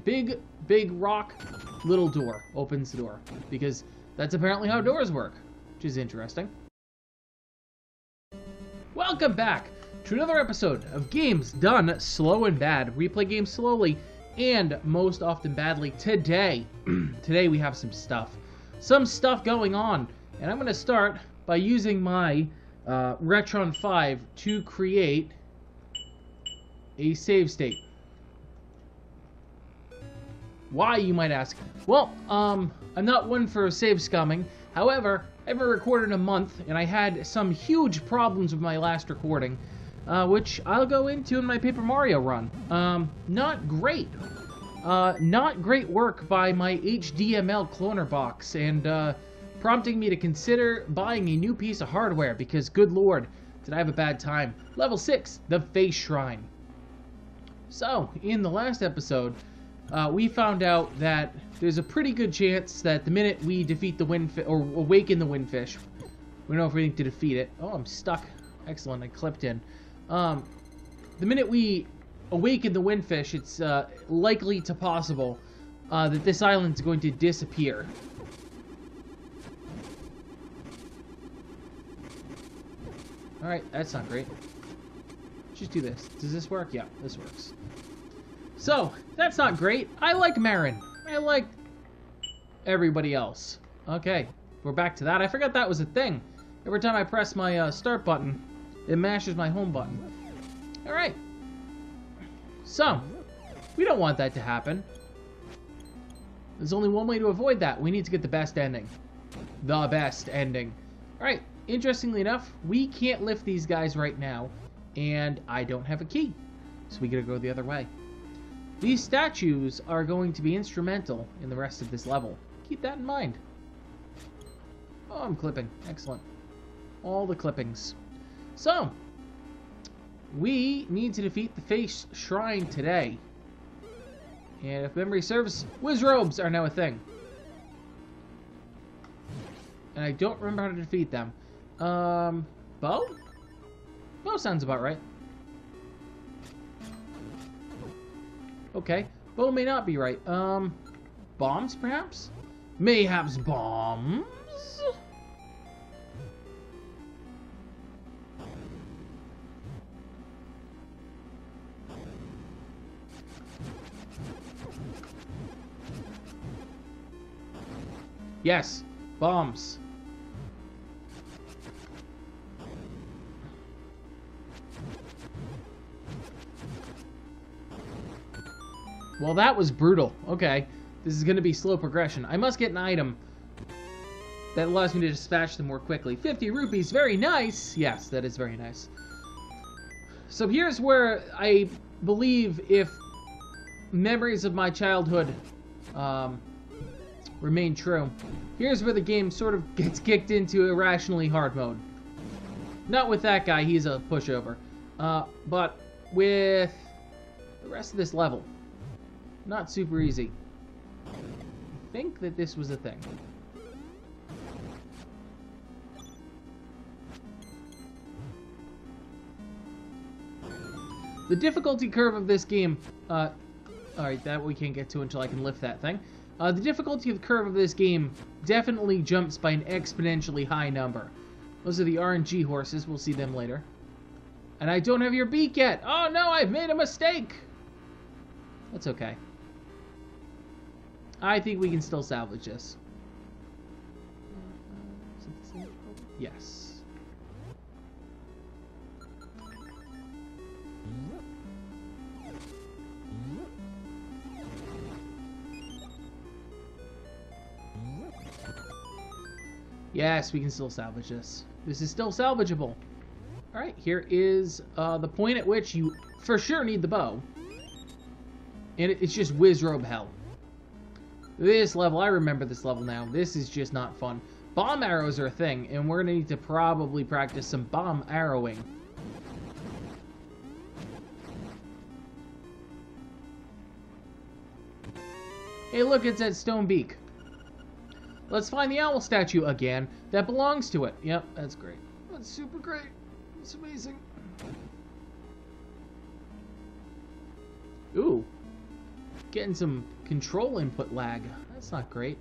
big rock, little door opens the door. Because that's apparently how doors work, which is interesting. Welcome back to another episode of Games Done Slow and Bad. We play games slowly and most often badly. Today we have some stuff going on. And I'm going to start by using my Retron 5 to create a save state. Why, you might ask? Well, I'm not one for save scumming. However, I haven't recorded in a month, and I had some huge problems with my last recording, which I'll go into in my Paper Mario run. Not great. Not great work by my HDML Cloner Box, and prompting me to consider buying a new piece of hardware, because good lord, did I have a bad time. Level 6, the Face Shrine. So, in the last episode, we found out that there's a pretty good chance that the minute we defeat the windfish, or awaken the windfish, we don't know if we need to defeat it. Oh, I'm stuck. Excellent, I clipped in. The minute we awaken the windfish, it's likely to possible that this island's going to disappear. Alright, that's not great. Just do this. Does this work? Yeah, this works. So, that's not great. I like Marin. I like everybody else. Okay, we're back to that. I forgot that was a thing. Every time I press my start button, it mashes my home button. Alright. So, we don't want that to happen. There's only one way to avoid that. We need to get the best ending. The best ending. Alright, interestingly enough, we can't lift these guys right now, and I don't have a key. So we gotta go the other way. These statues are going to be instrumental in the rest of this level. Keep that in mind. Oh, I'm clipping. Excellent. All the clippings. So, we need to defeat the Face Shrine today. And if memory serves, whiz robes are now a thing. And I don't remember how to defeat them. Bow? Bow sounds about right. Okay. Bow may not be right. Bombs, perhaps? Mayhaps bombs? Yes, bombs. Well, that was brutal. Okay, this is going to be slow progression. I must get an item that allows me to dispatch them more quickly. 50 rupees, very nice. Yes, that is very nice. So here's where I believe, if memories of my childhood remain true, here's where the game sort of gets kicked into irrationally hard mode. Not with that guy, he's a pushover. But with the rest of this level, not super easy. I think that this was a thing. The difficulty curve of this game, alright, that we can't get to until I can lift that thing. The difficulty of the curve of this game definitely jumps by an exponentially high number. Those are the RNG horses, we'll see them later. And I don't have your beak yet! Oh no, I've made a mistake! That's okay. I think we can still salvage this. Yes. Yes, we can still salvage this. This is still salvageable. Alright, here is the point at which you for sure need the bow. And it's just whiz-robe hell. This level, I remember this level now. This is just not fun. Bomb arrows are a thing, and we're going to need to probably practice some bomb arrowing. Hey look, it's that stone beak. Let's find the owl statue again that belongs to it. Yep, that's great. That's super great. It's amazing. Ooh. getting some control input lag. That's not great.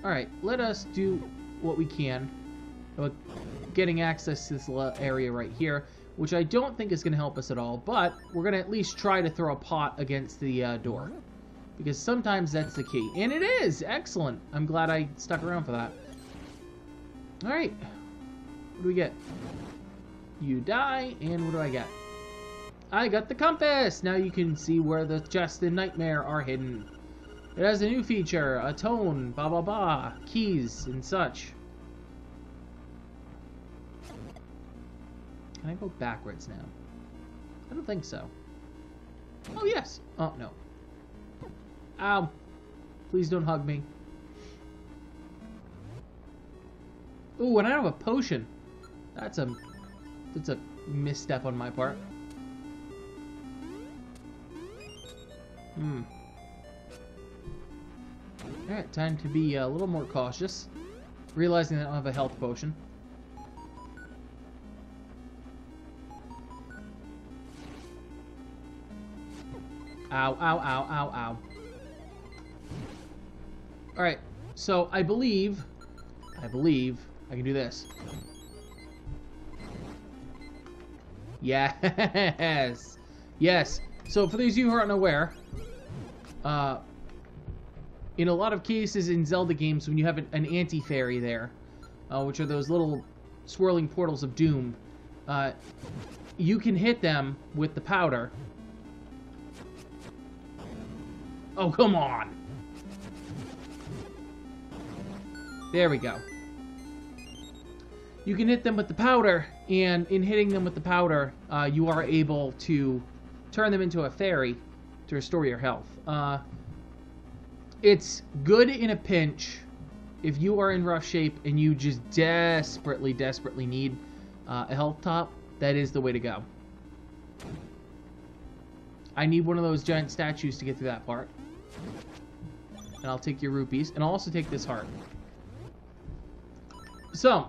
Alright, let us do what we can about getting access to this area right here, which I don't think is going to help us at all, but we're going to at least try to throw a pot against the door, because sometimes that's the key. And it is! Excellent! I'm glad I stuck around for that. Alright, what do we get? You die, and what do I get? I got the compass! Now you can see where the chest and nightmare are hidden. It has a new feature, a tone, blah blah blah, keys and such. Can I go backwards now? I don't think so. Oh yes! Oh no. Ow! Please don't hug me. Ooh, and I have a potion. That's a misstep on my part. Alright, time to be a little more cautious. Realizing that I don't have a health potion. Ow, ow, ow, ow, ow. Alright, so I believe I can do this. Yes! Yes! So for those of you who aren't aware, in a lot of cases in Zelda games, when you have an anti-fairy there, which are those little swirling portals of doom, you can hit them with the powder. Oh, come on! There we go. You can hit them with the powder, and in hitting them with the powder, you are able to turn them into a fairy to restore your health. It's good in a pinch if you are in rough shape and you just desperately need a health top. That is the way to go. I need one of those giant statues to get through that part. And I'll take your rupees, and I'll also take this heart. So,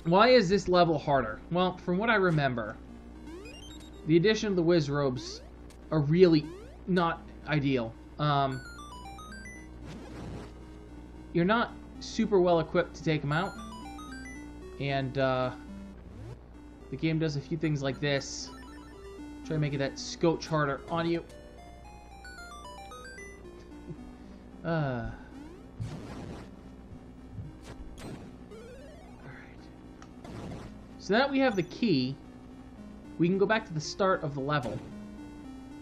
why is this level harder? Well, from what I remember, the addition of the whiz robes are really not ideal. You're not super well equipped to take them out, and the game does a few things like this. Try to make it that scotch harder on you. Alright. So now that we have the key, we can go back to the start of the level,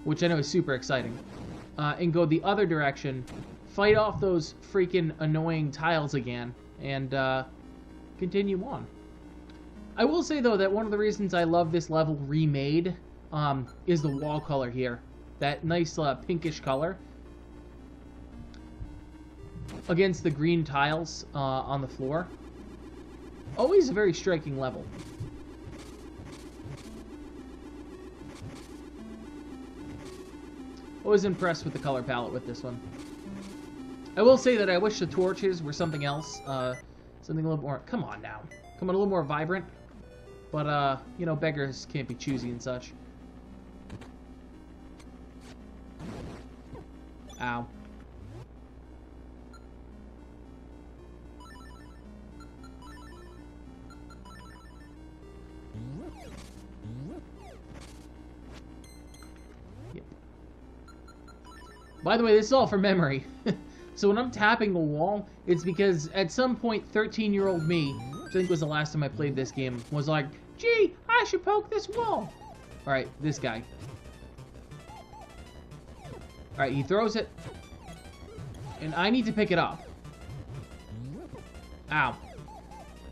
which I know is super exciting, and go the other direction, fight off those freaking annoying tiles again, and continue on. I will say, though, that one of the reasons I love this level remade is the wall color here. That nice pinkish color against the green tiles on the floor. Always a very striking level. Always impressed with the color palette with this one. I will say that I wish the torches were something else. Something a little more... Come on now. Come on, a little more vibrant. But, you know, beggars can't be choosy and such. Ow. Yep. By the way, this is all from memory. So when I'm tapping the wall, it's because at some point 13-year-old me, which I think was the last time I played this game, was like, gee, I should poke this wall. Alright, this guy. Alright, he throws it. And I need to pick it up. Ow.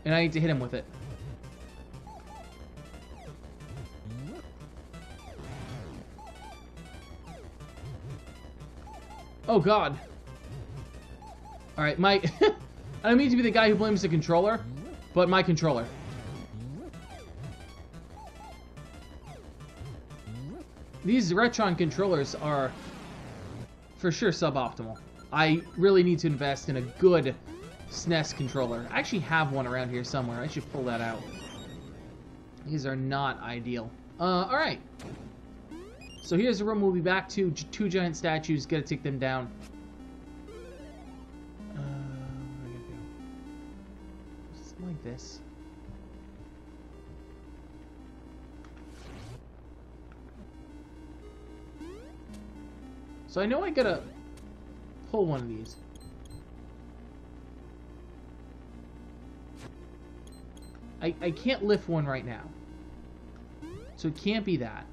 And I need to hit him with it. Oh god. Alright, my... I don't mean to be the guy who blames the controller, but my controller. These Retron controllers are for sure suboptimal. I really need to invest in a good SNES controller. I actually have one around here somewhere. I should pull that out. These are not ideal. Alright. So here's the room we'll be back to. Two giant statues. Gotta take them down. What am I gonna do? Something like this. So I know I gotta pull one of these. I can't lift one right now. So it can't be that.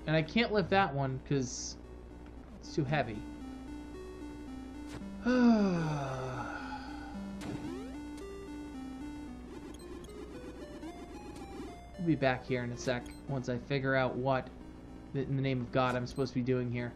And I can't lift that one because it's too heavy. We'll be back here in a sec once I figure out what, in the name of God, I'm supposed to be doing here.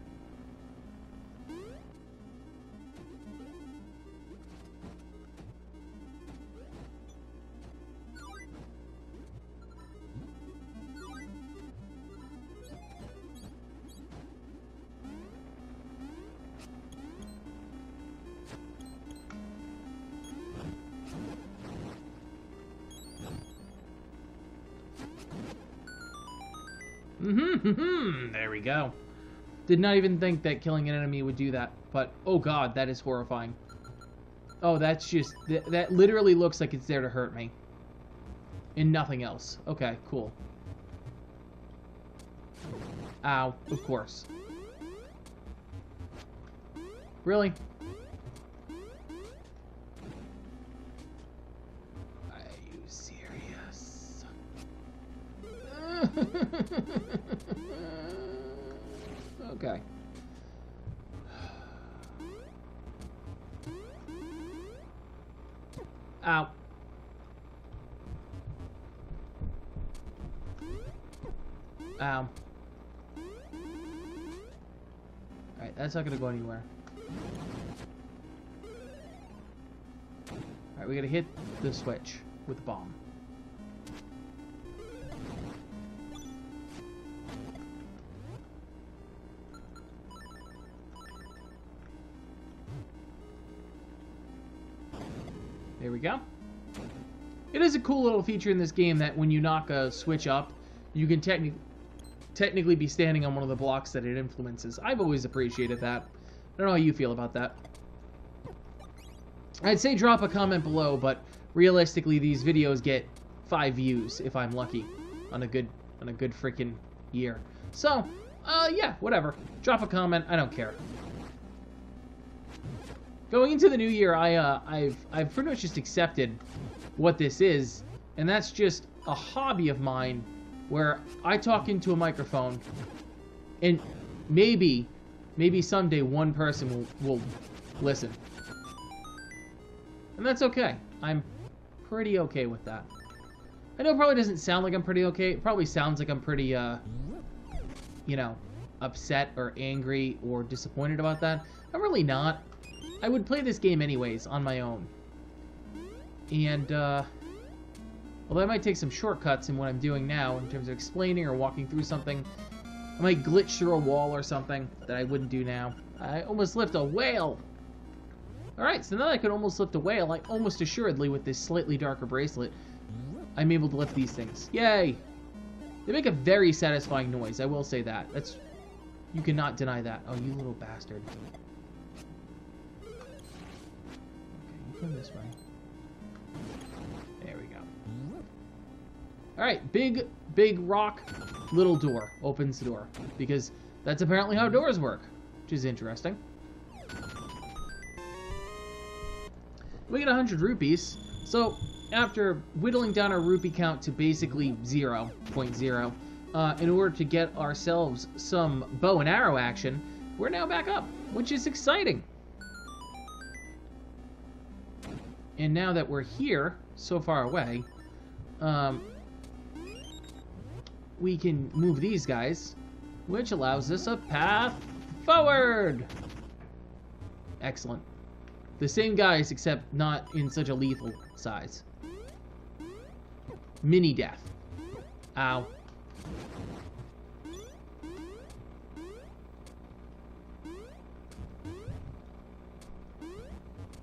There we go. Did not even think that killing an enemy would do that, but oh god, that is horrifying. Oh, that's just... That literally looks like it's there to hurt me. And nothing else. Okay, cool. Ow, of course. Really? Are you serious? Okay. Ow. Ow. Alright, that's not gonna go anywhere. Alright, we gotta hit the switch with the bomb. There we go. It is a cool little feature in this game that when you knock a switch up, you can technically be standing on one of the blocks that it influences. I've always appreciated that. I don't know how you feel about that. I'd say drop a comment below, but realistically these videos get 5 views if I'm lucky on a good freaking year. So, yeah, whatever. Drop a comment, I don't care. Going into the new year, I've pretty much just accepted what this is, and that's just a hobby of mine where I talk into a microphone, and maybe someday one person will listen. And that's okay. I'm pretty okay with that. I know it probably doesn't sound like I'm pretty okay. It probably sounds like I'm pretty, you know, upset or angry or disappointed about that. I'm really not. I would play this game anyways, on my own. And, although I might take some shortcuts in what I'm doing now, in terms of explaining or walking through something, I might glitch through a wall or something that I wouldn't do now. I almost lift a whale! Alright, so now that I can almost lift a whale, I almost assuredly, with this slightly darker bracelet, I'm able to lift these things. Yay! They make a very satisfying noise, I will say that. That's... You cannot deny that. Oh, you little bastard. Come this way. There we go. Alright, big rock, little door. Opens the door. Because that's apparently how doors work. Which is interesting. We get 100 rupees. So, after whittling down our rupee count to basically 0.0, in order to get ourselves some bow and arrow action, we're now back up. Which is exciting. And now that we're here, so far away, we can move these guys, which allows us a path forward! Excellent. The same guys, except not in such a lethal size. Mini death. Ow.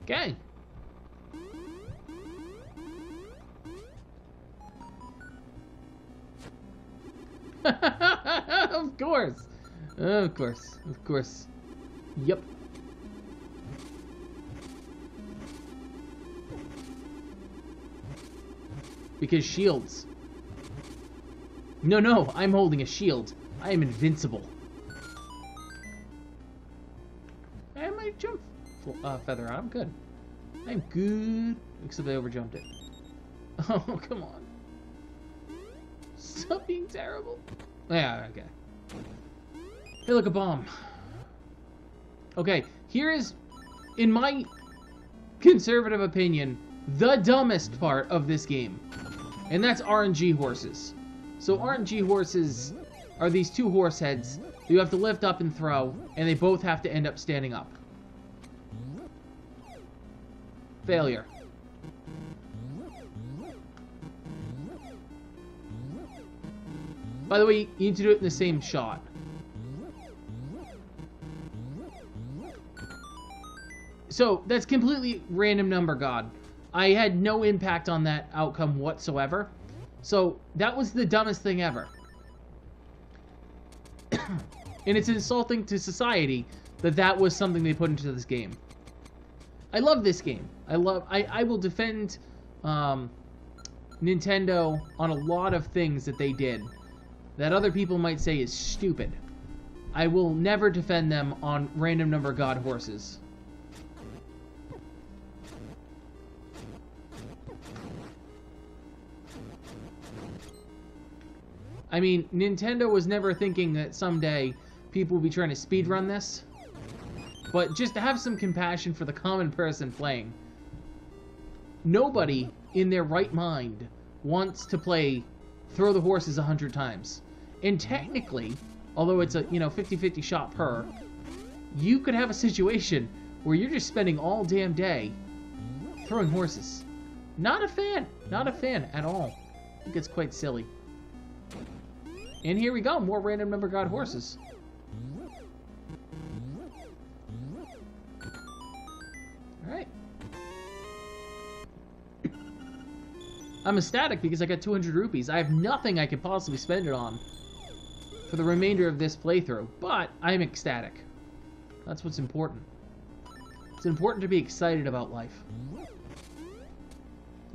Okay. Of course. Of course. Of course. Yep. Because shields. No, no, I'm holding a shield. I am invincible. And my jump feather on. I'm good. I'm good. Except I overjumped it. Oh, come on. Stop being terrible. Yeah, okay. Hey, look, a bomb. Okay, here is, in my conservative opinion, the dumbest part of this game. And that's RNG horses. So RNG horses are these two horse heads that you have to lift up and throw, and they both have to end up standing up. Failure. By the way, you need to do it in the same shot. So, that's completely random number god. I had no impact on that outcome whatsoever. So, that was the dumbest thing ever. And it's insulting to society that that was something they put into this game. I love this game. I will defend Nintendo on a lot of things that they did that other people might say is stupid. I will never defend them on random number god horses. I mean, Nintendo was never thinking that someday people will be trying to speedrun this. But just to have some compassion for the common person playing. Nobody in their right mind wants to play Throw the Horses 100 times. And technically, although it's a, 50-50 shot per, you could have a situation where you're just spending all damn day throwing horses. Not a fan. Not a fan at all. I think it's quite silly. And here we go, more random number god horses. Alright. I'm ecstatic because I got 200 rupees. I have nothing I could possibly spend it on for the remainder of this playthrough, but I'm ecstatic. That's what's important. It's important to be excited about life.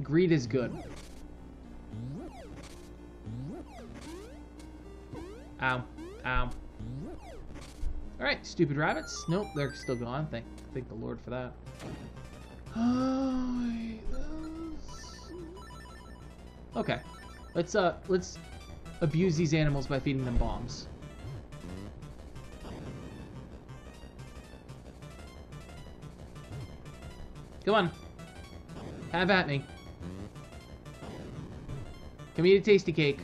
Greed is good. Ow. Ow. Alright, stupid rabbits. Nope, they're still gone. Thank the Lord for that. Okay. Let's abuse these animals by feeding them bombs. Come on. Have at me. Come eat a tasty cake.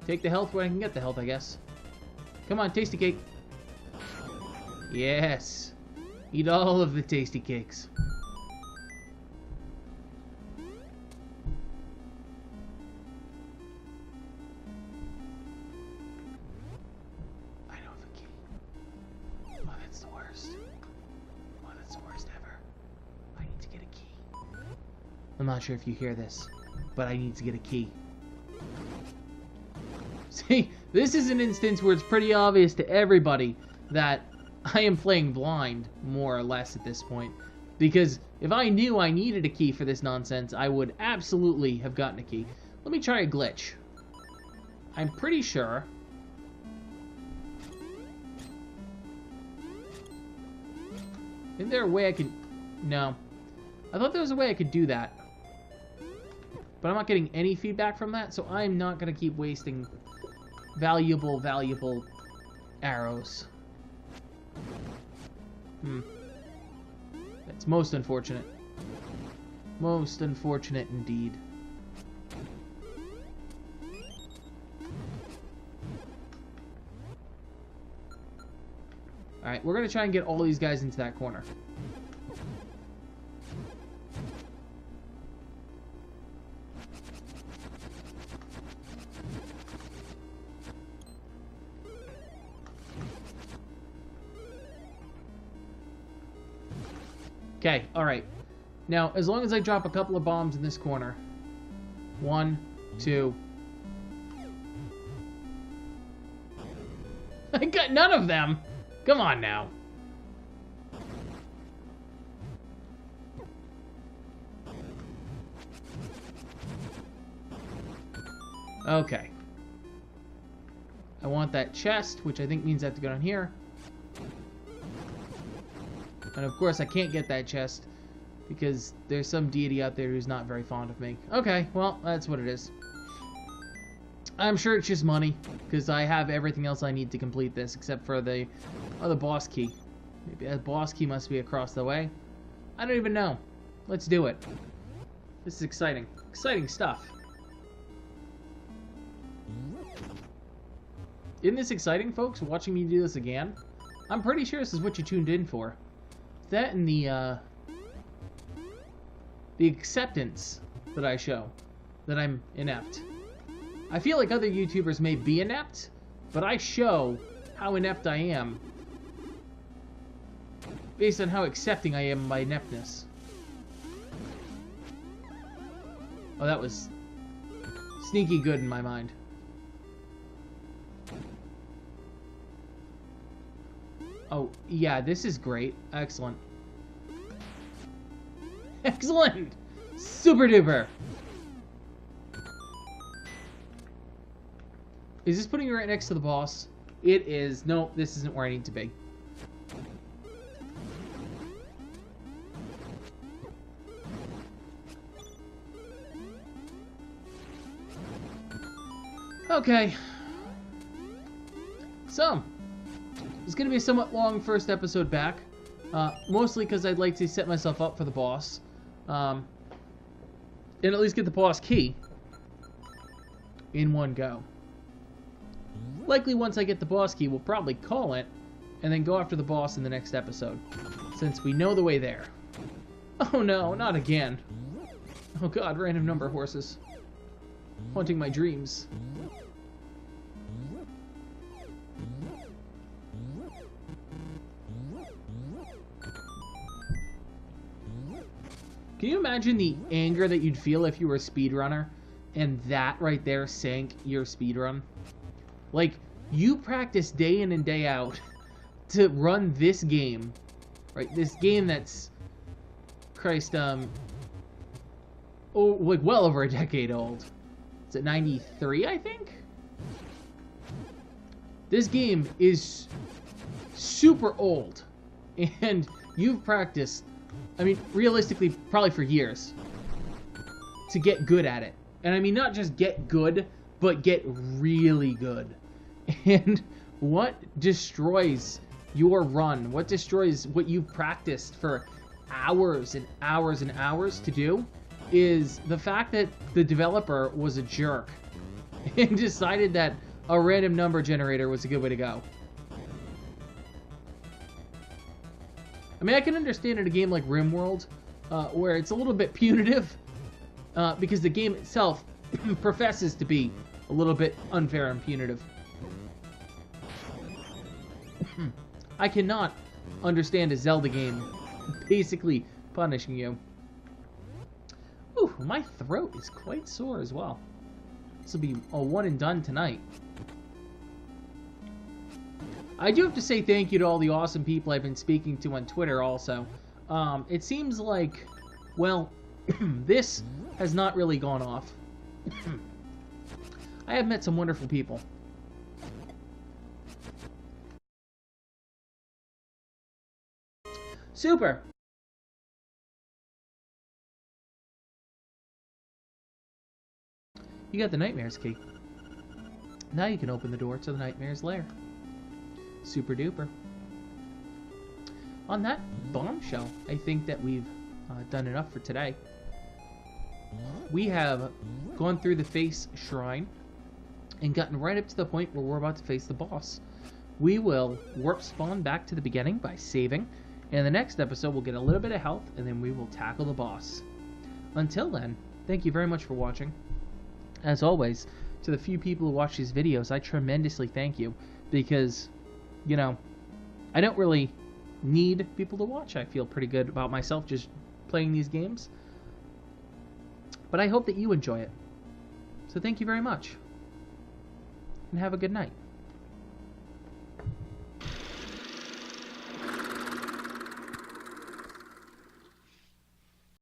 Take the health where I can get the health, I guess. Come on, tasty cake. Yes. Eat all of the tasty cakes. I know of a key. Oh, that's the worst. Oh, that's the worst ever. I need to get a key. I'm not sure if you hear this, but I need to get a key. See, this is an instance where it's pretty obvious to everybody that I am playing blind, more or less, at this point. Because if I knew I needed a key for this nonsense, I would absolutely have gotten a key. Let me try a glitch. I'm pretty sure... Isn't there a way I could... No. I thought there was a way I could do that. But I'm not getting any feedback from that, so I'm not going to keep wasting valuable arrows. That's most unfortunate. Most unfortunate indeed. Alright, we're going to try and get all these guys into that corner. Okay, alright. Now, as long as I drop a couple of bombs in this corner. 1, 2. I got none of them. Come on now. Okay. I want that chest, which I think means I have to go down here. And of course I can't get that chest because there's some deity out there who's not very fond of me. Okay, well, that's what it is. I'm sure it's just money, because I have everything else I need to complete this, except for the other boss key. Maybe that boss key must be across the way. I don't even know. Let's do it. This is exciting. Exciting stuff. Isn't this exciting, folks, watching me do this again? I'm pretty sure this is what you tuned in for. That and the acceptance that I show, that I'm inept. I feel like other YouTubers may be inept, but I show how inept I am based on how accepting I am of my ineptness. Oh, that was sneaky good in my mind. Oh, yeah, this is great. Excellent. Excellent! Super duper! Is this putting you right next to the boss? It is. No, this isn't where I need to be. Okay. So, it's going to be a somewhat long first episode back. Mostly because I'd like to set myself up for the boss. And at least get the boss key in one go. Likely once I get the boss key, we'll probably call it, and then go after the boss in the next episode, since we know the way there. Oh no, not again. Oh god, random number horses. Haunting my dreams. Can you imagine the anger that you'd feel if you were a speedrunner, and that right there sank your speedrun? Like, you practice day in and day out to run this game, right? This game that's, Christ, oh, like well over a decade old. Is it 93, I think? This game is super old, and you've practiced, I mean, realistically, probably for years, to get good at it. And I mean, not just get good, but get really good. And what destroys your run, what destroys what you've practiced for hours and hours and hours to do, is the fact that the developer was a jerk and decided that a random number generator was a good way to go. I mean, I can understand in a game like RimWorld, where it's a little bit punitive, because the game itself professes to be a little bit unfair and punitive. I cannot understand a Zelda game basically punishing you. Ooh, my throat is quite sore as well. This will be a one and done tonight. I do have to say thank you to all the awesome people I've been speaking to on Twitter also. It seems like, well, this has not really gone off. I have met some wonderful people. Super! You got the Nightmare's key. Now you can open the door to the Nightmare's lair. Super duper. On that bombshell, I think that we've done enough for today. We have gone through the face shrine and gotten right up to the point where we're about to face the boss. We will warp spawn back to the beginning by saving, and in the next episode we'll get a little bit of health, and then we will tackle the boss. Until then, thank you very much for watching. As always, to the few people who watch these videos, I tremendously thank you, because, you know, I don't really need people to watch. I feel pretty good about myself just playing these games. But I hope that you enjoy it. So thank you very much. And have a good night.